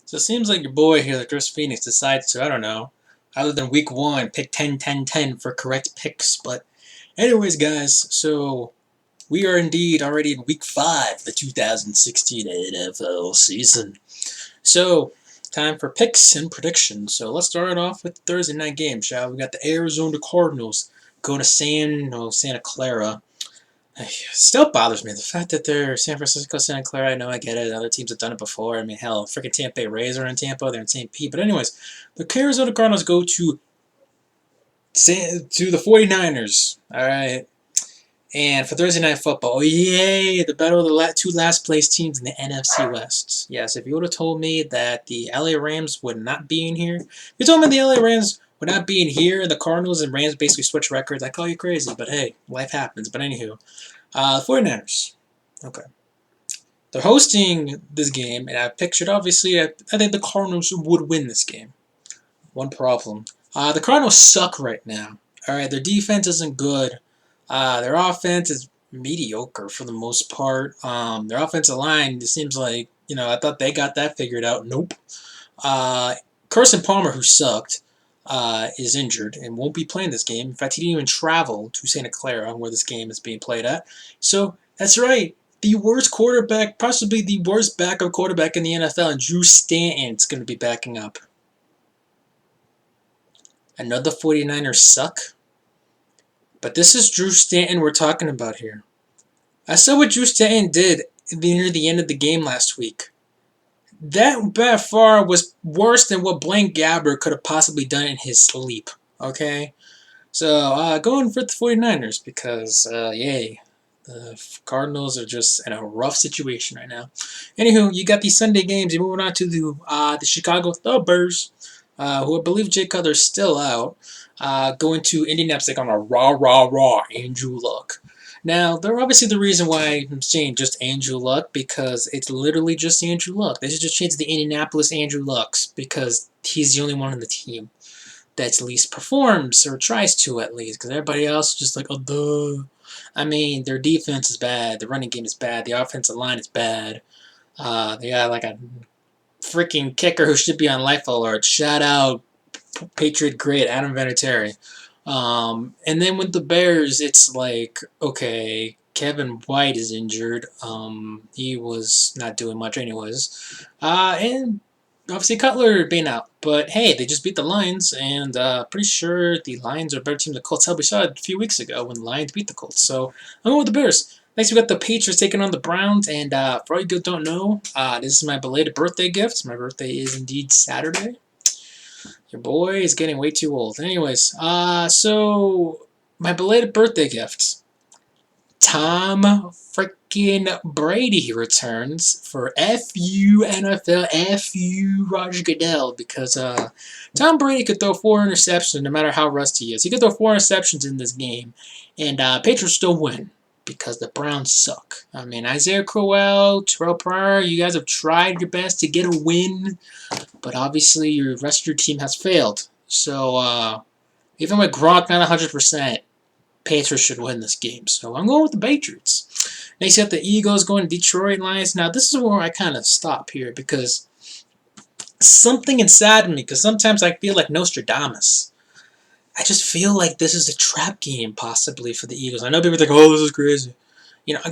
So it seems like your boy here, the Chris Phoenix, decides to, I don't know, other than week 1, pick 10, 10, 10 for correct picks. But anyways, guys, so we are indeed already in week 5 of the 2016 NFL season. So, time for picks and predictions. So let's start off with the Thursday night game, shall we? We got the Arizona Cardinals going to Santa Clara. It still bothers me the fact that they're San Francisco, Santa Clara. I know, I get it. Other teams have done it before. I mean, hell, freaking Tampa Bay Rays are in Tampa. They're in St. Pete. But anyways, the Arizona Cardinals go to the 49ers. All right. And for Thursday Night Football, oh yay, the battle of the two last place teams in the NFC West. Yes, if you would have told me that the LA Rams would not be in here, if you told me the LA Rams would not be in here, and the Cardinals and Rams basically switch records, I'd call you crazy. But hey, life happens. But anywho, 49ers. Okay. They're hosting this game, and I pictured, obviously, I think the Cardinals would win this game. One problem. The Cardinals suck right now. All right, their defense isn't good. Their offense is mediocre for the most part. Their offensive line, it seems like, I thought they got that figured out. Nope. Carson Palmer, who sucked, is injured and won't be playing this game. In fact, he didn't even travel to Santa Clara, where this game is being played at. So, that's right. The worst quarterback, possibly the worst backup quarterback in the NFL, and Drew Stanton's going to be backing up. Another 49ers suck. But this is Drew Stanton we're talking about here. I saw what Drew Stanton did near the end of the game last week. That by far was worse than what Blaine Gabbert could have possibly done in his sleep. Okay? So, going for the 49ers because, yay. The Cardinals are just in a rough situation right now. Anywho, you got these Sunday games. You're moving on to the Chicago Bears, who I believe Jay Cutler's still out. Going to Indianapolis, take on a raw Andrew Luck. Now, they're obviously the reason why I'm saying just Andrew Luck, because it's literally just Andrew Luck. They should just change the Indianapolis Andrew Lucks, because he's the only one on the team that at least performs, or tries to at least, because everybody else is just like, oh, duh. I mean, their defense is bad, the running game is bad, the offensive line is bad. They got like a freaking kicker who should be on life alert. Shout out Patriot great Adam Vinatieri. And then with the Bears, it's like, okay, Kevin White is injured. He was not doing much anyways. And obviously Cutler being out. But hey, they just beat the Lions, and pretty sure the Lions are a better team than the Colts. Hell, we saw it a few weeks ago when the Lions beat the Colts. So I'm going with the Bears. Next, we got the Patriots taking on the Browns, and for all you who don't know, this is my belated birthday gift. My birthday is indeed Saturday. Your boy is getting way too old. Anyways, so my belated birthday gift. Tom freaking Brady returns for FU NFL, FU Roger Goodell, because Tom Brady could throw 4 interceptions no matter how rusty he is. He could throw 4 interceptions in this game, and Patriots still win because the Browns suck. I mean, Isaiah Crowell, Terrell Pryor, you guys have tried your best to get a win, but obviously your rest of your team has failed. So even with Gronk not 100%, Patriots should win this game. So I'm going with the Patriots. Next, you got the Eagles going to Detroit Lions. Now, this is where I kind of stop here because something inside me, because sometimes I feel like Nostradamus. I just feel like this is a trap game possibly for the Eagles. I know people think, oh, this is crazy.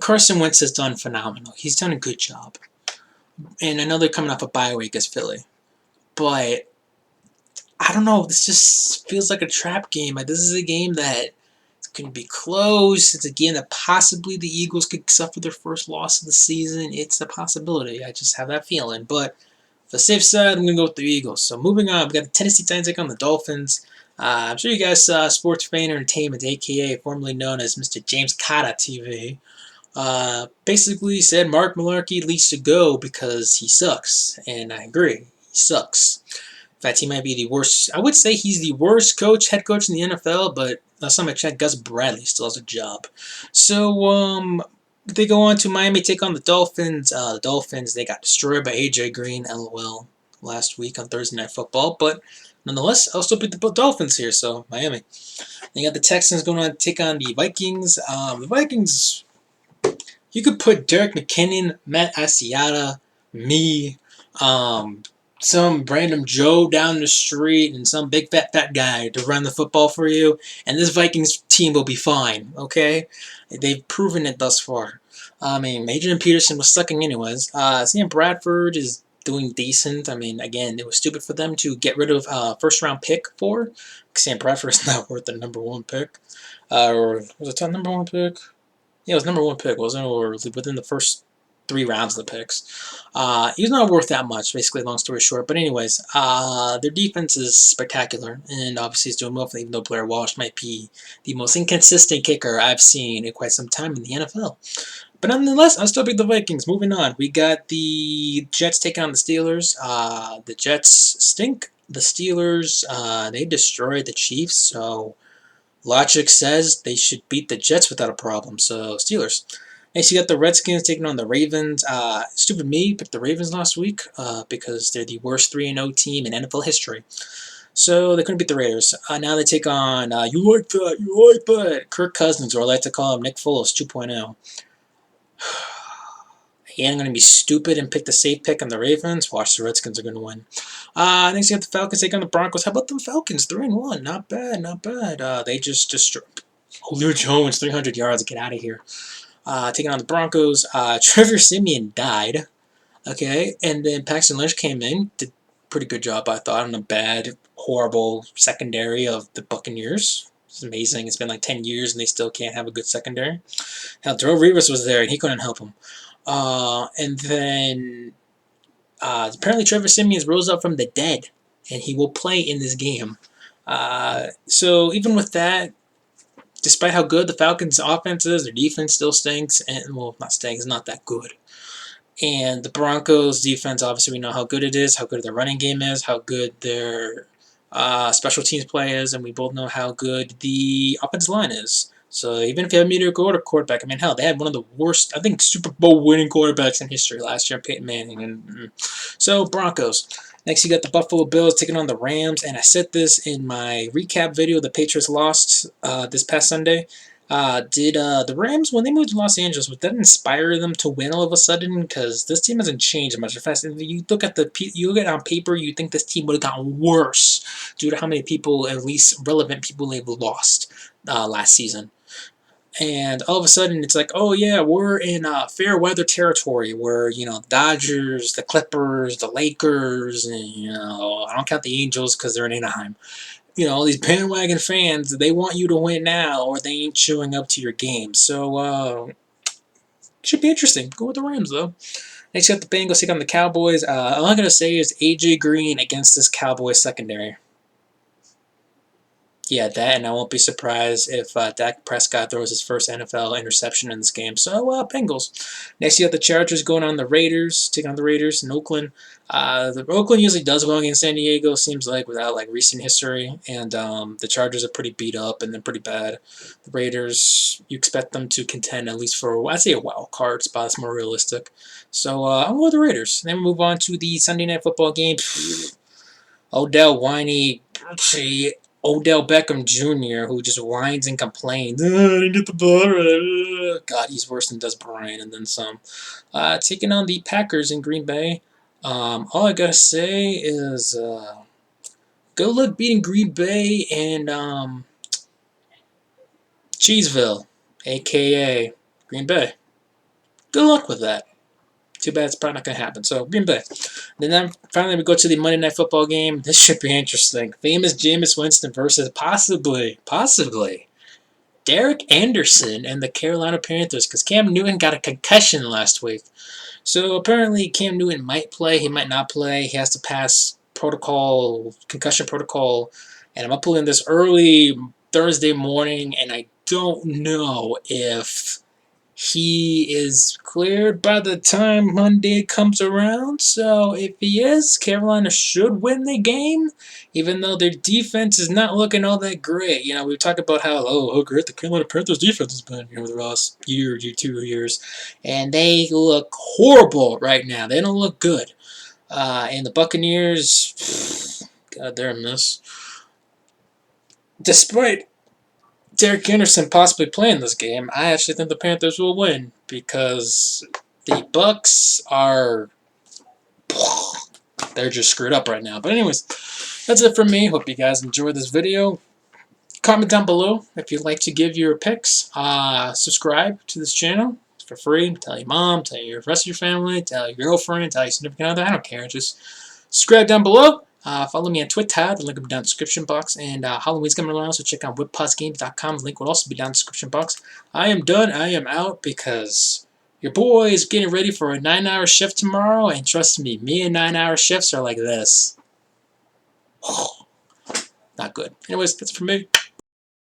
Carson Wentz has done phenomenal. He's done a good job. And I know they're coming off a bye week as Philly. But I don't know. This just feels like a trap game. Like, this is a game that going to be close. It's a game that possibly the Eagles could suffer their first loss of the season. It's a possibility. I just have that feeling. But for the safe side, I'm going to go with the Eagles. So moving on, we got the Tennessee Titans take on the Dolphins. I'm sure you guys saw Sports Fan Entertainment, a.k.a. formerly known as Mr. James Cotta TV. Basically said Mark Malarkey needs to go because he sucks. And I agree. He sucks. In fact, he might be the worst. I would say he's the worst head coach in the NFL, but last time I checked, Gus Bradley still has a job. So, they go on to Miami, take on the Dolphins. The Dolphins, they got destroyed by A.J. Green, LOL, last week on Thursday Night Football. But nonetheless, I'll still beat the Dolphins here, so Miami. They got the Texans going on to take on the Vikings. The Vikings, you could put Derek McKinnon, Matt Asiata, me, some random Joe down the street and some big fat guy to run the football for you, and this Vikings team will be fine. Okay, they've proven it thus far. I mean, Adrian Peterson was sucking anyways. Sam Bradford is doing decent. I mean, again, it was stupid for them to get rid of first round pick for. Sam Bradford is not worth the #1 pick. Or was it the #1 pick? Yeah, it was #1 pick, wasn't it? Or within the first 3 rounds of the picks. He's not worth that much, basically, long story short. But anyways, their defense is spectacular, and obviously he's doing well, even though Blair Walsh might be the most inconsistent kicker I've seen in quite some time in the NFL. But nonetheless, I'll still pick the Vikings. Moving on, we got the Jets taking on the Steelers. The Jets stink. The Steelers, they destroyed the Chiefs, so logic says they should beat the Jets without a problem. So Steelers. Next, you got the Redskins taking on the Ravens. Stupid me picked the Ravens last week because they're the worst 3-0 team in NFL history. So they couldn't beat the Raiders. Now they take on, you like that, Kirk Cousins, or I like to call him Nick Foles 2.0. Again, I'm going to be stupid and pick the safe pick on the Ravens. Watch, the Redskins are going to win. Next, you have the Falcons taking on the Broncos. How about the Falcons? 3-1. Not bad, not bad. They just destroyed Julio Jones, 300 yards. Get out of here. Taking on the Broncos. Trevor Siemian died. Okay, and then Paxton Lynch came in. Did a pretty good job, I thought, on a bad, horrible secondary of the Buccaneers. It's amazing. It's been like 10 years and they still can't have a good secondary. Hell, Darrelle Revis was there and he couldn't help him. And then apparently Trevor Siemian rose up from the dead, and he will play in this game. So even with that, despite how good the Falcons' offense is, their defense still stinks, and well, not stinks, it's not that good. And the Broncos' defense, obviously, we know how good it is, how good their running game is, how good their special teams play is, and we both know how good the offensive line is. So even if you have a mediocre quarterback, I mean, hell, they had one of the worst, I think, Super Bowl winning quarterbacks in history last year, Peyton Manning. And so Broncos. Next, you got the Buffalo Bills taking on the Rams, and I said this in my recap video. The Patriots lost this past Sunday. Did the Rams, when they moved to Los Angeles, would that inspire them to win all of a sudden? Because this team hasn't changed much. In fact, if you look at it on paper, you think this team would have gotten worse due to how many people, at least relevant people, they've lost last season. And all of a sudden, it's like, oh yeah, we're in fair weather territory where, the Dodgers, the Clippers, the Lakers, and, I don't count the Angels because they're in Anaheim. All these bandwagon fans, they want you to win now or they ain't showing up to your game. So, should be interesting. Go with the Rams, though. Next, you got the Bengals take on the Cowboys. All I'm going to say is A.J. Green against this Cowboys secondary. Yeah, that, and I won't be surprised if Dak Prescott throws his first NFL interception in this game. So, Bengals. Next, you have the Chargers going on the Raiders, taking on the Raiders in Oakland. The Oakland usually does well against San Diego, seems like, without recent history. And the Chargers are pretty beat up and they're pretty bad. The Raiders, you expect them to contend at least for, I'd say, a wild card spot. It's more realistic. So, I'm going with the Raiders. Then we move on to the Sunday Night Football game. Odell Beckham Jr., who just whines and complains. I didn't get the ball. God, he's worse than Des Bryant and then some. Taking on the Packers in Green Bay. All I gotta say is good luck beating Green Bay and Cheeseville, a.k.a. Green Bay. Good luck with that. Too bad it's probably not going to happen. So, Green Bay. Then finally we go to the Monday Night Football game. This should be interesting. Famous Jameis Winston versus possibly, Derek Anderson and the Carolina Panthers, because Cam Newton got a concussion last week. So apparently Cam Newton might play, he might not play. He has to pass concussion protocol. And I'm uploading this early Thursday morning, and I don't know if he is cleared by the time Monday comes around. So if he is, Carolina should win the game, even though their defense is not looking all that great. We talk about how great the Carolina Panthers defense has been the last year, 2 years, and they look horrible right now. They don't look good. And the Buccaneers, God, they're a mess. Despite Derek Anderson possibly playing this game, I actually think the Panthers will win because the Bucs are they're just screwed up right now. But anyways, that's it from me. Hope you guys enjoyed this video. Comment down below if you'd like to give your picks. Subscribe to this channel for free. Tell your mom, tell your rest of your family, tell your girlfriend, tell your significant other. I don't care. Just subscribe down below. Follow me on Twitter. The link will be down in the description box. And Halloween's coming around, so check out whippodgames.com. The link will also be down in the description box. I am done. I am out because your boy is getting ready for a 9-hour shift tomorrow. And trust me, and 9-hour shifts are like this. Not good. Anyways, that's it for me.